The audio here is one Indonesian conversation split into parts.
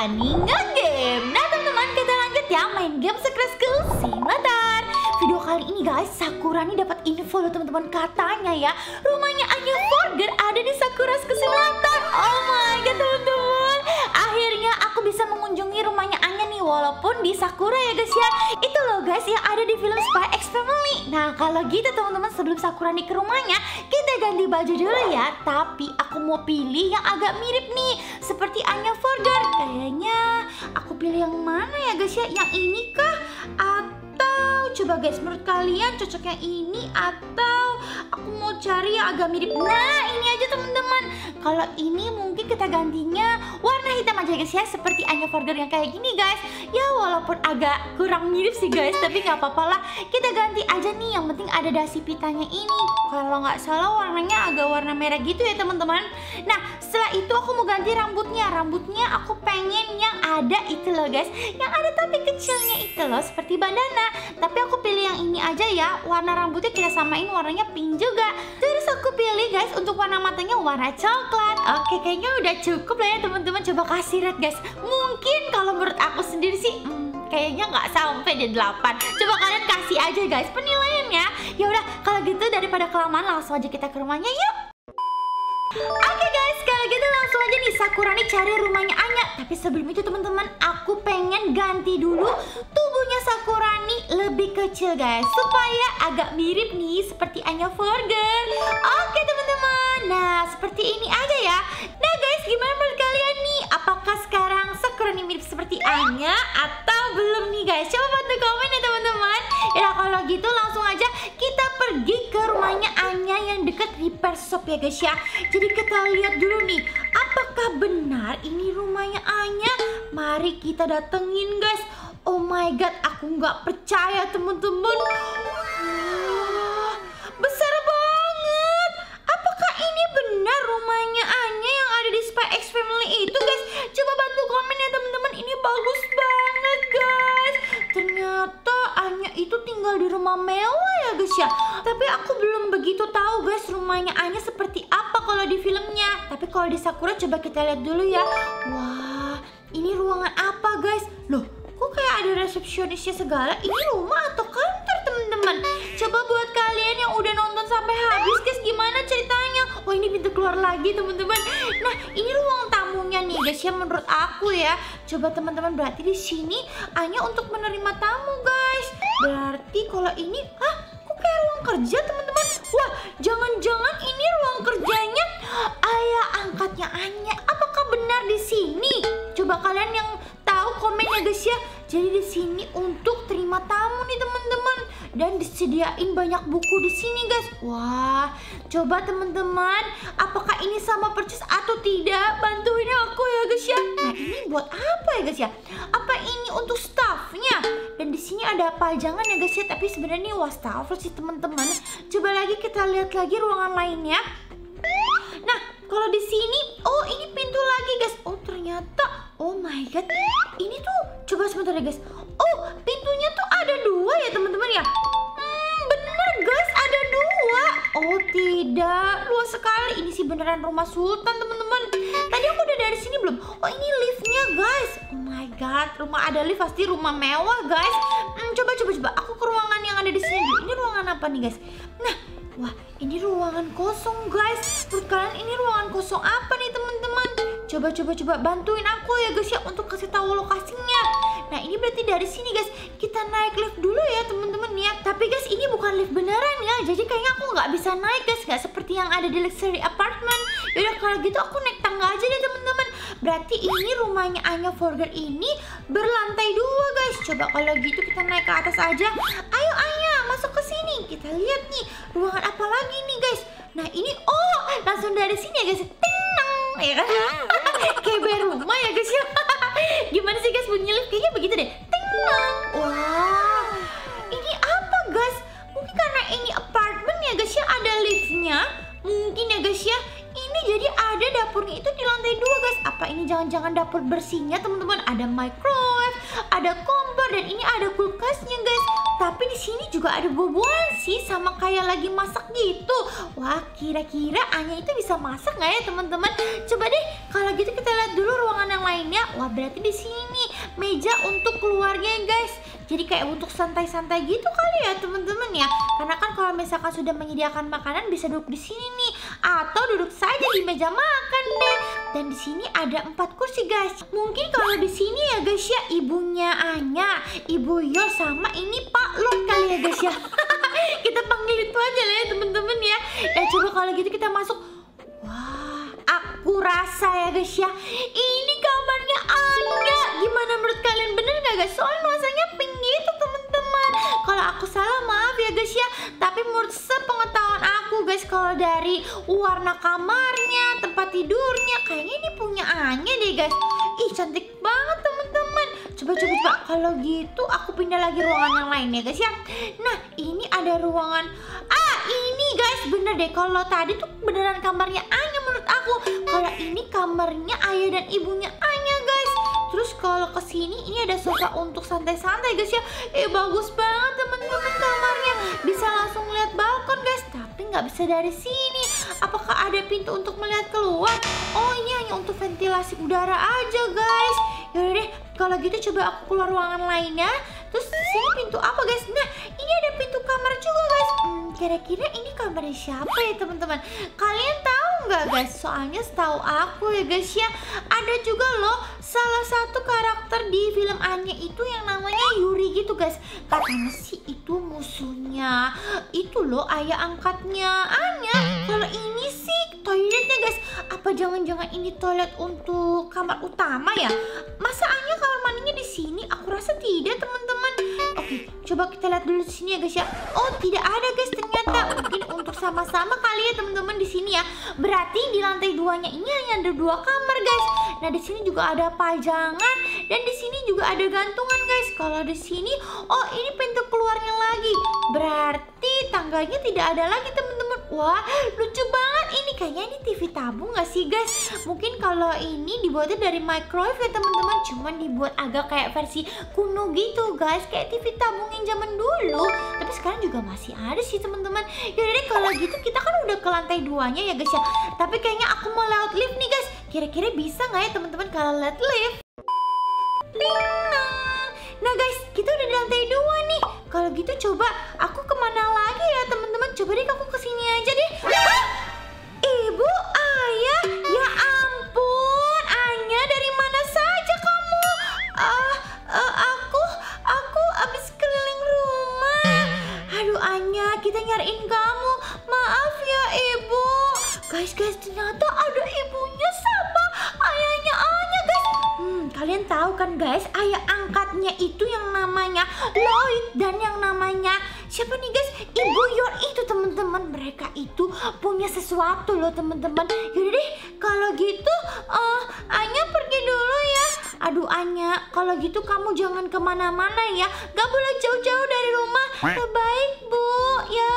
Ani Ngegame. Nah teman-teman, kita lanjut ya main game Sakura School Simulator. Video kali ini guys, Sakura nih dapat info loh teman-teman. Katanya ya, rumahnya Anya Forger ada di Sakura School Simulator. Oh my god teman-teman, akhirnya aku bisa mengunjungi rumahnya Anya nih, walaupun di Sakura ya guys ya. Itu loh guys yang ada di film Spy X Family. Nah kalau gitu teman-teman, sebelum Sakura nih ke rumahnya, kita ganti baju dulu ya. Tapi aku mau pilih yang agak mirip nih seperti Anya Forger. Kayaknya aku pilih yang mana ya guys ya? Yang ini kah? Atau coba guys, menurut kalian cocok yang ini atau aku mau cari yang agak mirip? Nah ini aja teman-teman. Kalau ini mungkin kita gantinya warna hitam aja guys ya, seperti Anya Forger yang kayak gini guys. Ya walaupun agak kurang mirip sih guys, tapi nggak apa-apa lah, kita ganti aja nih. Yang penting ada dasi pitanya ini. Kalau nggak salah warnanya agak warna merah gitu ya teman-teman. Nah setelah itu aku mau ganti rambutnya. Rambutnya aku pengen yang ada itu loh guys, yang ada topi kecilnya itu loh, seperti bandana. Tapi aku pilih yang ini aja ya. Warna rambutnya kita samain warnanya pink juga. Terus aku pilih guys untuk warna matanya warna coklat. Oke, kayaknya udah cukup lah ya teman-teman. Coba kasih rate guys. Mungkin kalau menurut aku sendiri sih kayaknya nggak sampai di 8. Coba kalian kasih aja guys penilaiannya. Ya udah kalau gitu daripada kelamaan, langsung aja kita ke rumahnya yuk. Oke guys, kalau gitu langsung aja nih Sakura nih cari rumahnya Anya. Tapi sebelum itu teman-teman, aku pengen ganti dulu tubuhnya Sakura nih lebih kecil guys, supaya agak mirip nih seperti Anya Forger. Oke teman-teman, nah seperti ini aja ya. Nah guys, gimana menurut kalian nih? Apakah sekarang Sakura nih mirip seperti Anya atau belum nih guys? Coba bantu komen ya teman-teman. Ya kalau gitu langsung aja kita pergi ke rumahnya Anya yang deket repair shop ya guys ya. Jadi kita lihat dulu nih, apakah benar ini rumahnya Anya? Mari kita datengin guys. Oh my god, aku nggak percaya teman-teman. Besar banget. Apakah ini benar rumahnya Anya yang ada di Spy X Family itu guys? Coba bantu komen ya teman-teman. Ini bagus banget guys. Ternyata Anya itu tinggal di rumah mewah ya guys ya. Tapi aku belum begitu tahu guys rumahnya Anya seperti apa kalau di filmnya. Tapi kalau di Sakura coba kita lihat dulu ya. Wah, ini ruangan apa guys? Loh, kok kayak ada resepsionisnya segala? Ini rumah atau kantor teman-teman? Coba buat kalian yang udah nonton sampai habis guys, gimana ceritanya? Oh ini pintu keluar lagi teman-teman. Nah ini ruang tamunya nih guys ya, menurut aku ya. Coba teman-teman, berarti di sini hanya untuk menerima tamu guys. Berarti kalau ini, kok kayak ruang kerja teman-teman? Wah, jangan-jangan ini ruang kerjanya ayah angkatnya Anya. Apakah benar di sini? Coba kalian yang tahu komen ya guys ya. Jadi di sini untuk terima tamu nih teman-teman, dan disediain banyak buku di sini guys. Wah, coba teman-teman, apakah ini sama persis atau tidak? Bantuin aku ya guys ya. Nah ini buat apa ya guys ya? Apa ini untuk staffnya? Dan di sini ada pajangan ya guys ya. Tapi sebenarnya ini wastafel sih teman-teman. Coba lagi kita lihat lagi ruangan lainnya. Nah kalau di sini, oh ini pintu lagi guys. Oh ternyata, oh my god, ini tuh, coba sebentar ya guys. Oh pintunya tuh ada dua ya teman-teman ya. Bener guys, ada dua. Oh tidak, luas sekali. Ini sih beneran rumah sultan teman-teman. Tadi aku udah dari sini belum? Oh ini liftnya guys. Oh my god, rumah ada lift pasti rumah mewah guys. Coba aku ke ruangan yang ada di sini dulu. Ini ruangan apa nih guys? Nah, wah ini ruangan kosong guys. Menurut kalian ini ruangan kosong apa nih teman-teman? Coba bantuin aku ya guys ya untuk kasih tahu lokasinya. Nah ini berarti dari sini guys, kita naik lift dulu ya teman-teman ya. Tapi guys ini bukan lift beneran ya, jadi kayaknya aku nggak bisa naik guys, nggak seperti yang ada di luxury apartment. Yaudah kalau gitu aku naik tangga aja deh teman-teman. Berarti ini rumahnya Anya Forger ini berlantai 2 guys. Coba kalau gitu kita naik ke atas aja. Ayo Anya, masuk ke sini. Kita lihat nih ruangan apa lagi nih guys. Nah ini, oh langsung dari sini ya guys. Tenang ya kan? Kayak bayar rumah ya guys ya. Gimana sih guys bunyi lift? Kayaknya begitu deh. Tenang. Wah, ini apa guys? Mungkin karena ini apartemen ya guys ya, ada liftnya. Mungkin ya guys ya. Ini jadi ada dapurnya itu di lantai 2 guys. Apa ini jangan-jangan dapur bersihnya teman-teman? Ada microwave, ada kompor dan ini ada kulkasnya guys. Tapi di sini juga ada buah-buahan sih, sama kayak lagi masak gitu. Wah, kira-kira Anya itu bisa masak nggak ya teman-teman? Coba deh, kalau gitu kita lihat dulu ruangan yang lainnya. Wah, berarti di sini meja untuk keluarga guys. Jadi kayak untuk santai-santai gitu kali ya teman-teman ya. Karena kan kalau misalkan sudah menyediakan makanan bisa duduk di sini nih, atau duduk saja di meja makan deh. Dan di sini ada 4 kursi guys. Mungkin kalau di sini ya guys ya, ibunya Anya, Ibu Yor, sama ini Pak Lord kali ya guys ya. Kita panggil itu aja lah ya teman-teman ya. Dan coba kalau gitu kita masuk. Wah, aku rasa ya guys ya, ini kamarnya Anya. Gimana menurut kalian, bener gak guys? Soalnya nuansanya pink gitu teman-teman. Kalau aku salah maaf ya guys ya. Tapi menurut sepengetahuan aku guys, kalau dari warna kamarnya, tempat tidurnya, kayaknya ini punya Anya deh guys. Ih, cantik banget teman-teman. Coba. Kalau gitu aku pindah lagi ruangan yang lain ya guys ya. Nah, ini ada ruangan. Ini guys, bener deh. Kalau tadi tuh beneran kamarnya Anya menurut aku. Kalau ini kamarnya ayah dan ibunya Anya guys. Terus kalau kesini ini ada sofa untuk santai-santai guys ya. Bagus banget teman-teman kamarnya. Bisa langsung lihat balkon guys. Tapi nggak bisa dari sini. Apakah ada pintu untuk melihat keluar? Oh, ini hanya untuk ventilasi udara aja guys. Yaudah deh, kalau gitu coba aku keluar ruangan lainnya. Terus sini pintu apa guys? Nah, ini ada pintu kamar juga guys. Kira-kira ini kamarnya siapa ya teman-teman? Kalian tahu nggak guys? Soalnya setahu aku ya guys ya, ada juga loh salah satu karakter di film Anya itu yang namanya Yuri gitu guys. Katanya sih itu musuhnya itu loh ayah angkatnya Anya. Kalau ini sih toiletnya guys. Apa jangan-jangan ini toilet untuk kamar utama ya? Masa Anya kamar mandinya di sini? Aku rasa tidak teman-teman. Oke, coba kita lihat dulu di sini ya guys ya. Oh, tidak ada guys ternyata. Mungkin untuk sama-sama kali ya teman-teman di sini ya. Berarti di lantai 2-nya ini hanya ada 2 kamar guys. Nah, di sini juga ada pajangan dan di sini juga ada gantungan guys. Kalau di sini, oh ini pintu keluarnya lagi. Berarti tangganya tidak ada lagi teman-teman. Wah, lucu banget ini. Kayaknya ini TV tabung nggak sih guys? Mungkin kalau ini dibuatnya dari microwave ya teman-teman. Cuman dibuat agak kayak versi kuno gitu guys. Kayak TV tabung yang zaman dulu. Tapi sekarang juga masih ada sih teman-teman. Yaudah deh, kalau gitu kita kan udah ke lantai 2-nya ya guys ya. Tapi kayaknya aku mau lewat lift nih guys. Kira-kira bisa nggak ya teman-teman kalau lewat lift? Nah guys, kita udah di lantai 2 nih. Kalau gitu coba aku kemana lagi ya teman-teman? Coba deh aku kesini aja deh. Ibu, ayah, ya ampun, Anya dari mana saja kamu? Aku habis keliling rumah. Aduh Anya, kita nyariin kamu. Maaf ya ibu. Guys, ternyata ada ibunya sama ayahnya Anya guys. Kalian tahu kan guys, ayah angkatnya itu yang namanya Lloyd dan yang namanya siapa nih guys? Ibu Yor itu teman-teman. Mereka itu punya sesuatu loh teman-teman. Yaudah deh, kalau gitu Anya pergi dulu ya. Aduh Anya, kalau gitu kamu jangan kemana-mana ya. Gak boleh jauh-jauh dari rumah. Baik bu, ya.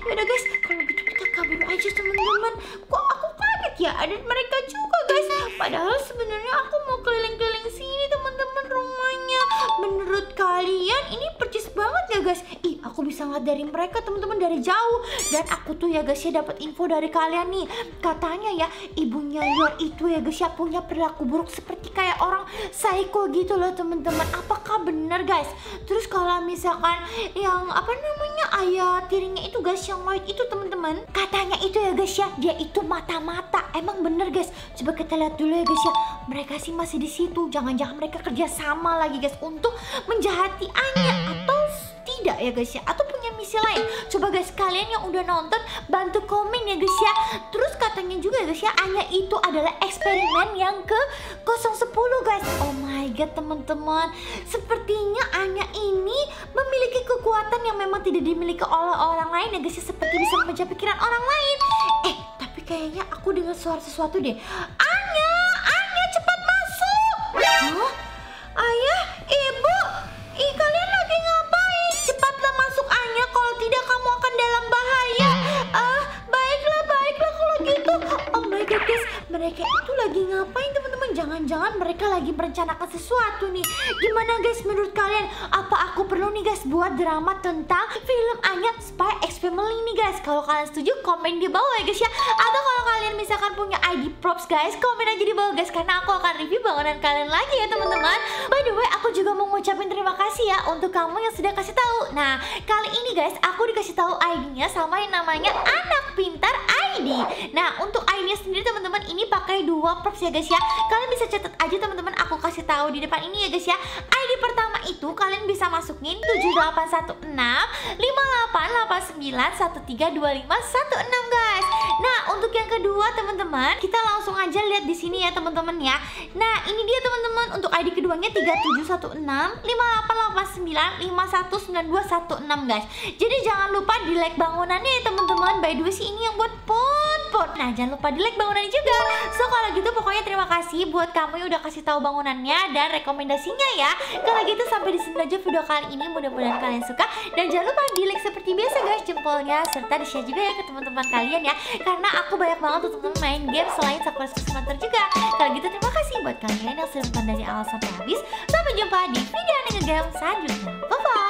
Yaudah guys, kalau gitu kita kabur aja teman-teman. Kok aku kaget ya, ada mereka juga guys. Padahal sebenarnya aku mau keliling-keliling sini teman-teman rumahnya. Menurut kalian ini percis banget ya guys? Ih, aku bisa ngeliat dari mereka teman-teman dari jauh. Dan aku tuh ya guys ya dapat info dari kalian nih. Katanya ya ibunya Yor itu ya guys ya punya perilaku buruk seperti kayak orang psycho gitu loh teman-teman. Apakah benar guys? Terus kalau misalkan yang apa namanya ayah tirinya itu guys, yang Lloyd itu teman-teman, katanya itu ya guys ya, dia itu mata-mata. Emang bener guys? Coba kita lihat dulu ya guys ya. Mereka sih masih di situ. Jangan-jangan mereka kerja sama lagi guys untuk menjahati Anya atau tidak ya guys ya, atau punya misi lain. Coba guys, kalian yang udah nonton bantu komen ya guys ya. Terus katanya juga guys ya, Anya itu adalah eksperimen yang ke 010 guys. Oh my god teman-teman, sepertinya Anya ini memiliki kekuatan yang memang tidak dimiliki oleh orang lain ya guys ya, seperti bisa membaca pikiran orang lain. Tapi kayaknya aku dengar suara sesuatu deh. Anya cepat masuk. Hah? Ayah, ibu, kalian lagi ngapain? Cepatlah masuk Anya, kalau tidak kamu akan dalam bahaya. Baiklah kalau gitu. Oh my god guys, mereka itu lagi ngapain teman-teman? jangan-jangan mereka lagi merencanakan sesuatu nih. Gimana guys menurut kalian? Apa aku perlu nih guys buat drama tentang film Anya Spy X Family nih guys? Kalau kalian setuju komen di bawah ya guys ya. Atau kalau kalian misalkan punya ID props guys, komen aja di bawah guys, karena aku akan review bangunan kalian lagi ya teman-teman. By the way, aku juga mau ngucapin terima kasih ya untuk kamu yang sudah kasih tahu. Nah, kali ini guys aku dikasih tahu ID-nya sama yang namanya Anak Pintar ID. Nah, untuk ID-nya sendiri teman-teman ini pakai 2 props ya guys ya. Kalian bisa catat aja teman-teman, aku kasih tahu di depan ini ya guys ya. ID pertama itu kalian bisa masukin 7816 5889 1325 16 guys. Nah, untuk yang kedua teman-teman, kita langsung aja lihat di sini ya teman-teman ya. Nah, ini dia teman-teman, untuk ID keduanya 3716 5889 519216 guys. Jadi jangan lupa di like bangunannya ya teman-teman. By the way sih ini yang buat pot. Nah, jangan lupa di like bangunannya juga. So kalau gitu pokoknya terima kasih buat kamu yang udah kasih tahu bangunannya dan rekomendasinya ya. Kalau gitu sampai di sini aja video kali ini, mudah-mudahan kalian suka dan jangan lupa di like seperti biasa guys jempolnya, serta di share juga ya ke teman-teman kalian ya, karena aku banyak banget untuk main game selain Sakura Susumenter juga. Kalau gitu terima kasih buat kalian yang sudah nonton dari awal sampai habis. Sampai jumpa di video game selanjutnya. Bye bye.